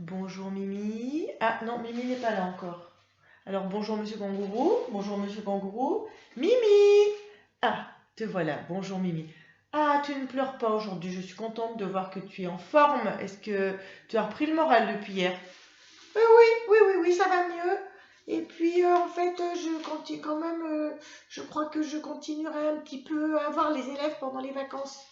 Bonjour Mimi. Ah non, Mimi n'est pas là encore. Alors bonjour Monsieur Kangourou. Bonjour Monsieur Kangourou. Mimi! Ah, te voilà. Bonjour Mimi. Ah, tu ne pleures pas aujourd'hui. Je suis contente de voir que tu es en forme. Est-ce que tu as repris le moral depuis hier? Oui, ça va mieux. Et puis en fait, je continue quand même. Je crois que je continuerai un petit peu à voir les élèves pendant les vacances.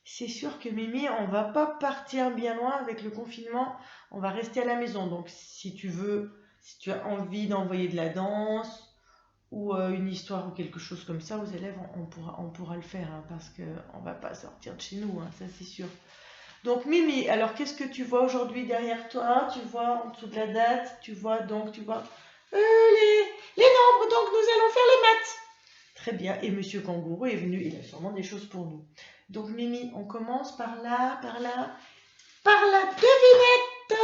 C'est sûr que Mimi, on va pas partir bien loin avec le confinement, on va rester à la maison. Donc si tu veux, si tu as envie d'envoyer de la danse ou une histoire ou quelque chose comme ça aux élèves, on pourra le faire hein, parce qu'on va pas sortir de chez nous, hein, ça c'est sûr. Donc Mimi, alors qu'est-ce que tu vois aujourd'hui derrière toi? Tu vois en dessous de la date, tu vois les nombres, donc nous allons faire les maths. Très bien, et Monsieur Kangourou est venu, il a sûrement des choses pour nous. Donc Mimi, on commence par là, par la devinette.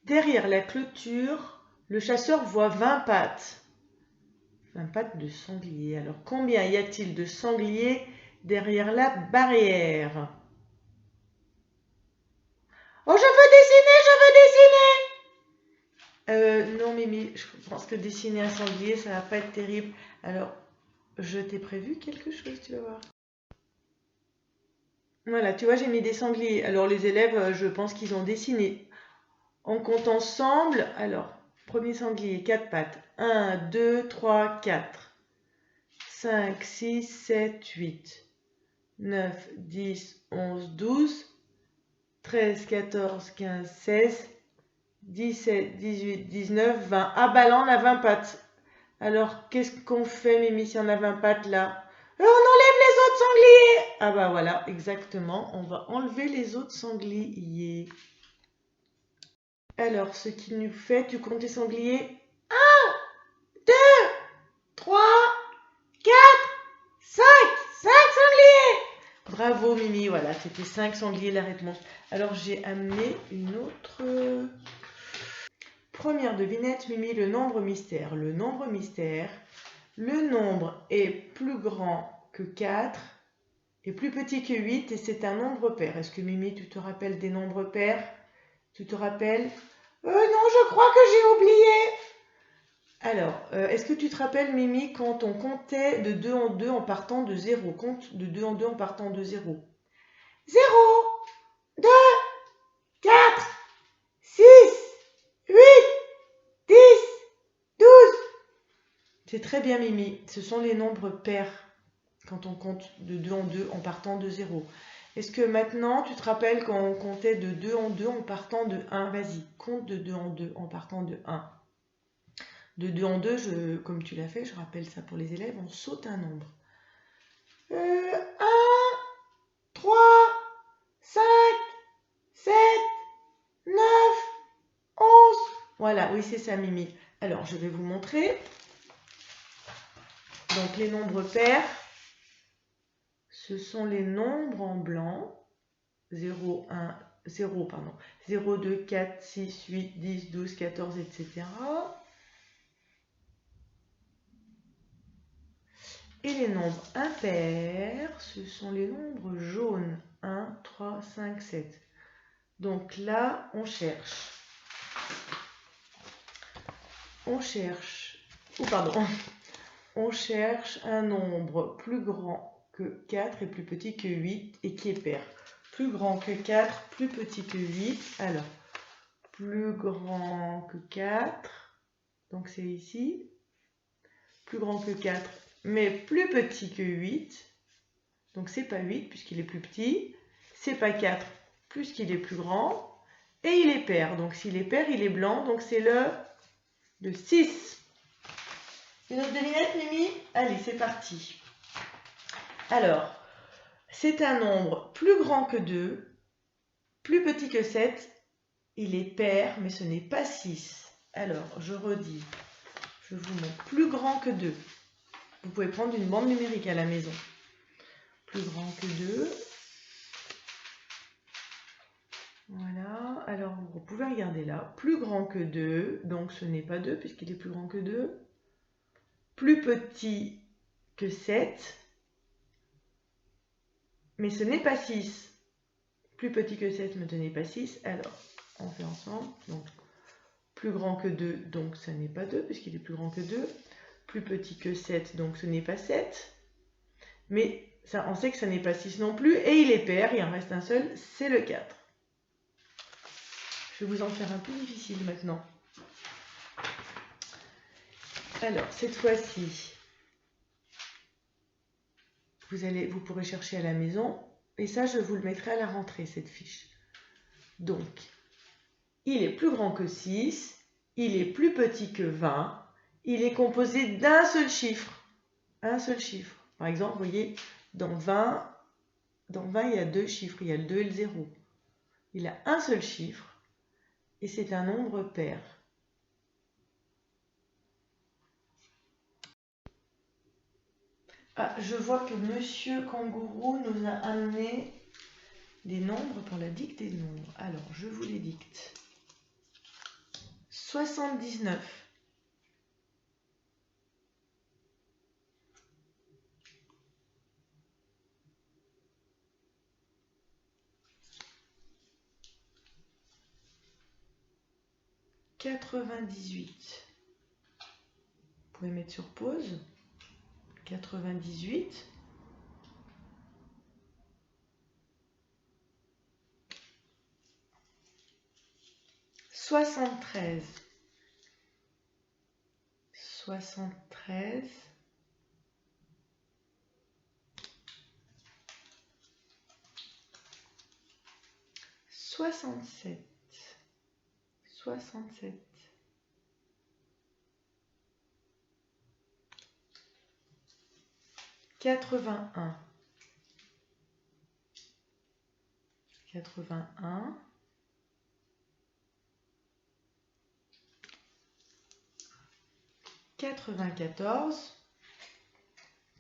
Derrière la clôture, le chasseur voit 20 pattes. 20 pattes de sanglier. Alors combien y a-t-il de sangliers derrière la barrière? Oh, je veux dessiner. Non Mimi, je pense que dessiner un sanglier, ça va pas être terrible. Alors, je t'ai prévu quelque chose, tu vas voir. Voilà, tu vois, j'ai mis des sangliers. Alors les élèves, je pense qu'ils ont dessiné. On compte ensemble. Alors, premier sanglier, 4 pattes. 1, 2, 3, 4. 5, 6, 7, 8. 9, 10, 11, 12. 13, 14, 15, 16. 17, 18, 19, 20. Ah bah là, on a 20 pattes. Alors, qu'est-ce qu'on fait, Mimi, si on a 20 pattes là? On enlève les autres sangliers. Ah bah voilà, exactement. On va enlever les autres sangliers. Alors, ce qui nous fait, tu comptes les sangliers? 2, 3, 4, 5. 5 sangliers. Bravo Mimi, voilà, c'était 5 sangliers la réponse. Alors, j'ai amené une autre... Première devinette, Mimi, le nombre mystère. Le nombre mystère, le nombre est plus grand que 4 et plus petit que 8 et c'est un nombre pair. Est-ce que Mimi, tu te rappelles des nombres pairs? Tu te rappelles? Non, je crois que j'ai oublié. Alors, est-ce que tu te rappelles, Mimi, quand on comptait de 2 en 2 en partant de 0? Compte de 2 en 2 en partant de 0. 0, 2, 4, 6, 8, 10, 12. C'est très bien, Mimi. Ce sont les nombres pairs quand on compte de 2 en 2 en partant de 0. Est-ce que maintenant, tu te rappelles quand on comptait de 2 en 2 en partant de 1? Vas-y, compte de 2 en 2 en partant de 1. De 2 en 2, comme tu l'as fait, je rappelle ça pour les élèves, on saute un nombre. 1, 3, 5, 7, 9, 11. Voilà, oui, c'est ça, Mimi. Alors, je vais vous montrer. Donc, les nombres pairs, ce sont les nombres en blanc. 0, 1, 0, pardon. 0, 2, 4, 6, 8, 10, 12, 14, etc. Et les nombres impairs, ce sont les nombres jaunes. 1, 3, 5, 7. Donc là, on cherche. On cherche un nombre plus grand que 4 et plus petit que 8 et qui est pair. Plus grand que 4, plus petit que 8. Alors, plus grand que 4, donc c'est ici. Plus grand que 4, mais plus petit que 8. Donc c'est pas 8 puisqu'il est plus petit. C'est pas 4 puisqu'il est plus grand. Et il est pair. Donc s'il est pair, il est blanc. Donc c'est le 6. Une autre devinette, Mimi? Allez, c'est parti. Alors, c'est un nombre plus grand que 2, plus petit que 7. Il est pair, mais ce n'est pas 6. Alors, je redis. Je vous montre. Plus grand que 2. Vous pouvez prendre une bande numérique à la maison. Plus grand que 2. Voilà. Alors, vous pouvez regarder là. Plus grand que 2. Donc, ce n'est pas 2 puisqu'il est plus grand que 2. Plus petit que 7. Mais ce n'est pas 6. Plus petit que 7, ne tenez pas 6. Alors, on fait ensemble. Donc, plus grand que 2, donc ça n'est pas 2, puisqu'il est plus grand que 2. Plus petit que 7, donc ce n'est pas 7. Mais ça, on sait que ça n'est pas 6 non plus. Et il est pair, il en reste un seul, c'est le 4. Je vais vous en faire un peu difficile maintenant. Alors, cette fois-ci, vous pourrez chercher à la maison. Et ça, je vous le mettrai à la rentrée, cette fiche. Donc, il est plus grand que 6. Il est plus petit que 20. Il est composé d'un seul chiffre. Un seul chiffre. Par exemple, vous voyez, dans 20, il y a deux chiffres. Il y a le 2 et le 0. Il a un seul chiffre. Et c'est un nombre pair. Ah, je vois que Monsieur Kangourou nous a amené des nombres pour la dictée de nombres. Alors, je vous les dicte. 79. 98. Vous pouvez mettre sur pause. 98. 73. 73. 67. 67. 81. 81. 94.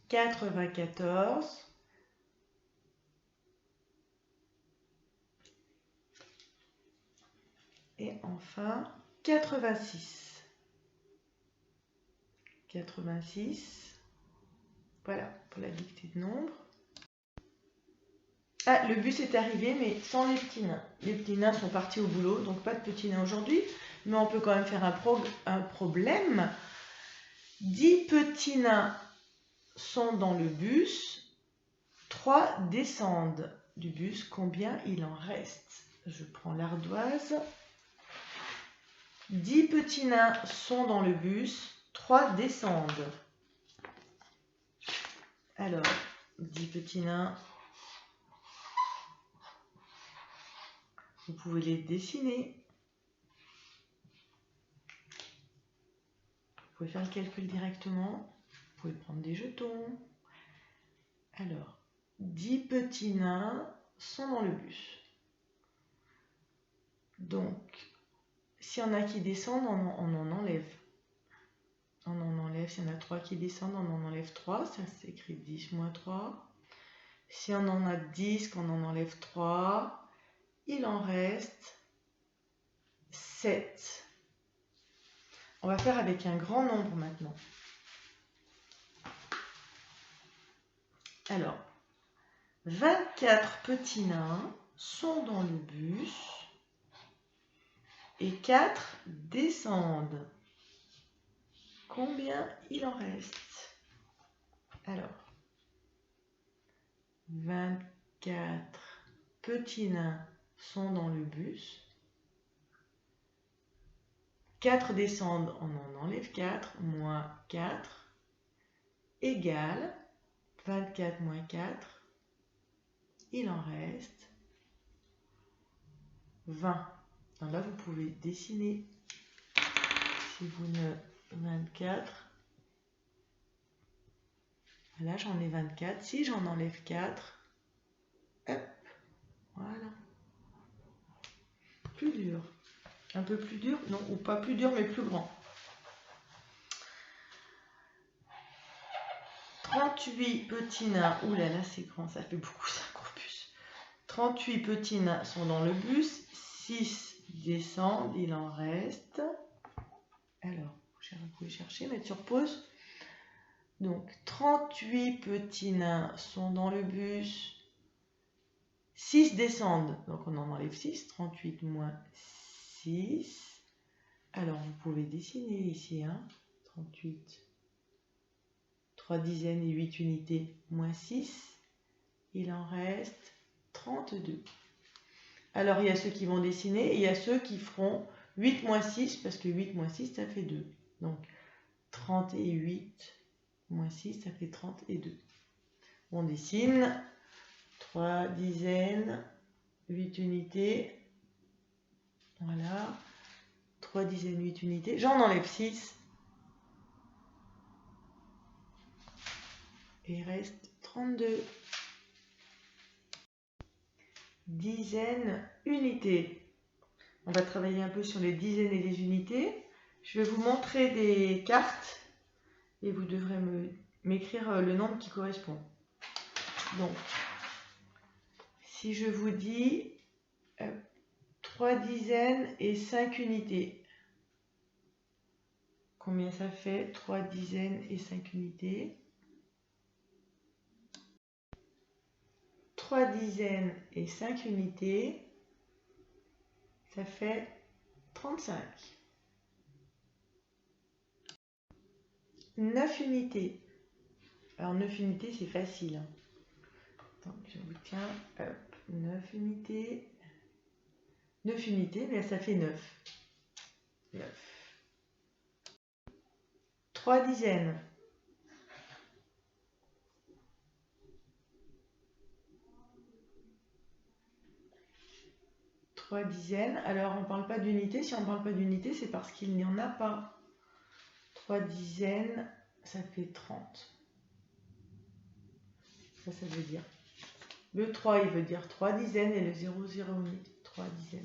94. Et enfin, 86. 86. Voilà, pour la dictée de nombres. Ah, le bus est arrivé, mais sans les petits nains. Les petits nains sont partis au boulot, donc pas de petits nains aujourd'hui. Mais on peut quand même faire un problème. 10 petits nains sont dans le bus. 3 descendent du bus. Combien il en reste? Je prends l'ardoise. 10 petits nains sont dans le bus. 3 descendent. Alors, 10 petits nains. Vous pouvez les dessiner. Vous pouvez faire le calcul directement. Vous pouvez prendre des jetons. Alors, 10 petits nains sont dans le bus. Donc, s'il y en a qui descendent, on en enlève. On en enlève. S'il y en a 3 qui descendent, on en enlève 3. Ça s'écrit 10 moins 3. Si on en a 10, qu'on en enlève 3, il en reste 7. On va faire avec un grand nombre maintenant. Alors, 24 petits nains sont dans le bus et 4 descendent. Combien il en reste? Alors, 24 petits nains sont dans le bus. 4 descendent, on en enlève 4, moins 4, égale 24 moins 4, il en reste 20. Donc là, vous pouvez dessiner, si vous ne 24, là j'en ai 24, si j'en enlève 4, hop, voilà. Plus dur. Un peu plus dur, non, ou pas plus dur, mais plus grand. 38 petits nains, oulala, c'est grand, ça fait beaucoup, c'est un gros bus. 38 petits nains sont dans le bus, 6 descendent, il en reste. Alors, vous pouvez chercher, mettre sur pause. Donc, 38 petits nains sont dans le bus, 6 descendent, donc on en enlève 6, 38 moins 6. Alors vous pouvez dessiner ici, 38, 3 dizaines et 8 unités moins 6, il en reste 32. Alors il y a ceux qui vont dessiner et il y a ceux qui feront 8 moins 6, parce que 8 moins 6 ça fait 2. Donc 38 moins 6 ça fait 32. On dessine 3 dizaines, 8 unités, voilà, 3 dizaines, 8 unités, j'en enlève 6, et il reste 32. Dizaines, unités. On va travailler un peu sur les dizaines et les unités. Je vais vous montrer des cartes, et vous devrez m'écrire le nombre qui correspond. Donc, si je vous dis 3 dizaines et 5 unités, combien ça fait 3 dizaines et 5 unités? 3 dizaines et 5 unités, ça fait 35. 9 unités. Alors 9 unités, c'est facile. Donc je vous tiens, hop, 9 unités. 9 unités, bien ça fait 9. 9. 3 dizaines. 3 dizaines. Alors on ne parle pas d'unité. Si on ne parle pas d'unité, c'est parce qu'il n'y en a pas. 3 dizaines, ça fait 30. Ça veut dire. Le 3, il veut dire 3 dizaines et le 0, 0 unité. 3 dizaines.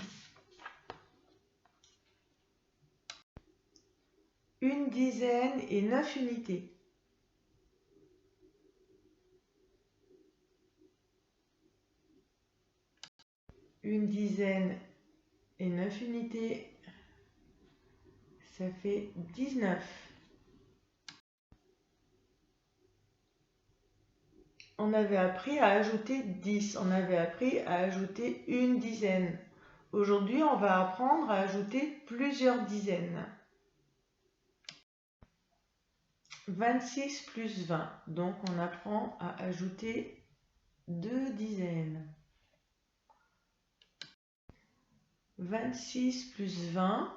Une dizaine et 9 unités. Une dizaine et 9 unités, ça fait 19. On avait appris à ajouter 10, on avait appris à ajouter une dizaine. Aujourd'hui, on va apprendre à ajouter plusieurs dizaines. 26 plus 20, donc on apprend à ajouter 2 dizaines. 26 plus 20,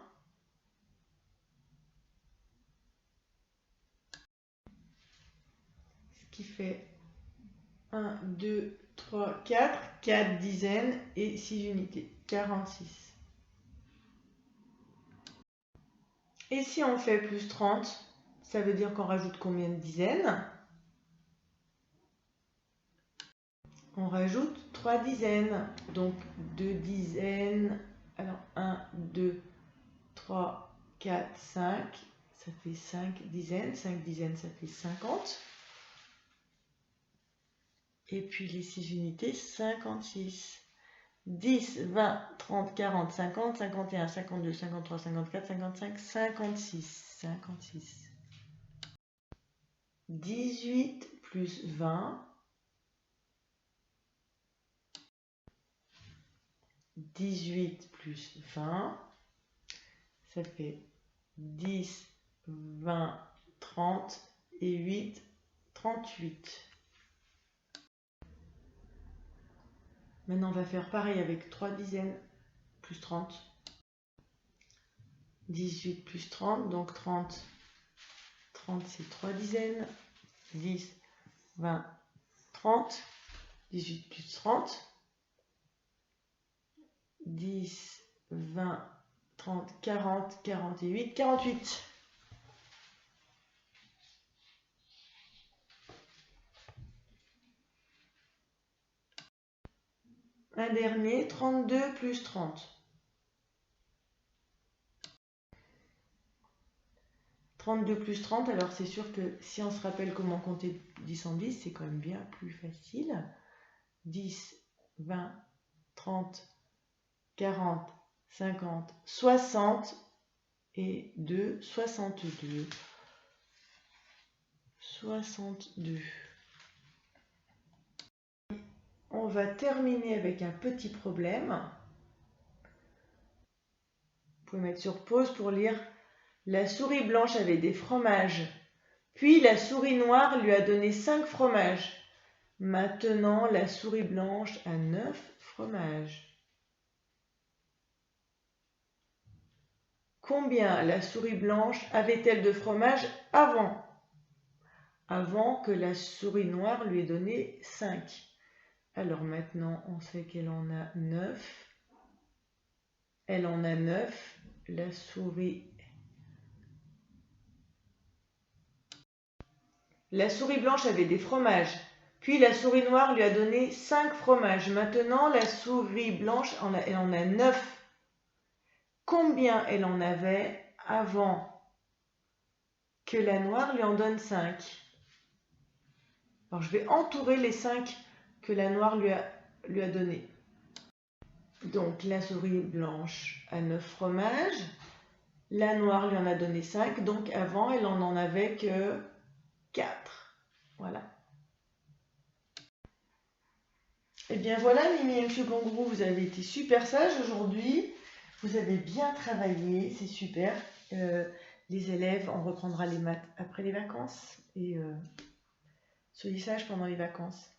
ce qui fait 1, 2, 3, 4 dizaines et 6 unités, 46. Et si on fait plus 30, ça veut dire qu'on rajoute combien de dizaines? On rajoute 3 dizaines, donc 2 dizaines. Alors 1, 2, 3, 4, 5, ça fait 5 dizaines. 5 dizaines, ça fait 50. Et puis les 6 unités, 56. 10, 20, 30, 40, 50, 51, 52, 53, 54, 55, 56. 56. 18 plus 20. 18 plus 20, ça fait 10, 20, 30 et 8, 38. Maintenant, on va faire pareil avec 3 dizaines plus 30. 18 plus 30, donc 30. 30, c'est 3 dizaines. 10, 20, 30. 18 plus 30. 10, 20, 30, 40, 48, 48. Un dernier, 32 plus 30. 32 plus 30, alors c'est sûr que si on se rappelle comment compter 10 en 10, c'est quand même bien plus facile. 10, 20, 30, 40, 50, 60 et 2, 62. 62. On on va terminer avec un petit problème. Vous pouvez mettre sur pause pour lire. La souris blanche avait des fromages. Puis la souris noire lui a donné 5 fromages. Maintenant, la souris blanche a 9 fromages. Combien la souris blanche avait-elle de fromage avant que la souris noire lui ait donné 5. Alors maintenant, on sait qu'elle en a 9. Elle en a 9. La souris blanche avait des fromages. Puis la souris noire lui a donné 5 fromages. Maintenant, la souris blanche, elle en a 9. Combien elle en avait avant que la noire lui en donne 5? Alors, je vais entourer les 5 que la noire lui a donné. Donc, la souris blanche a 9 fromages. La noire lui en a donné 5. Donc, avant, elle n'en avait que 4. Voilà. Et bien voilà, Mimi et Monsieur Kangourou, vous avez été super sages aujourd'hui. Vous avez bien travaillé, c'est super. Les élèves, on reprendra les maths après les vacances. Et soyez sages pendant les vacances.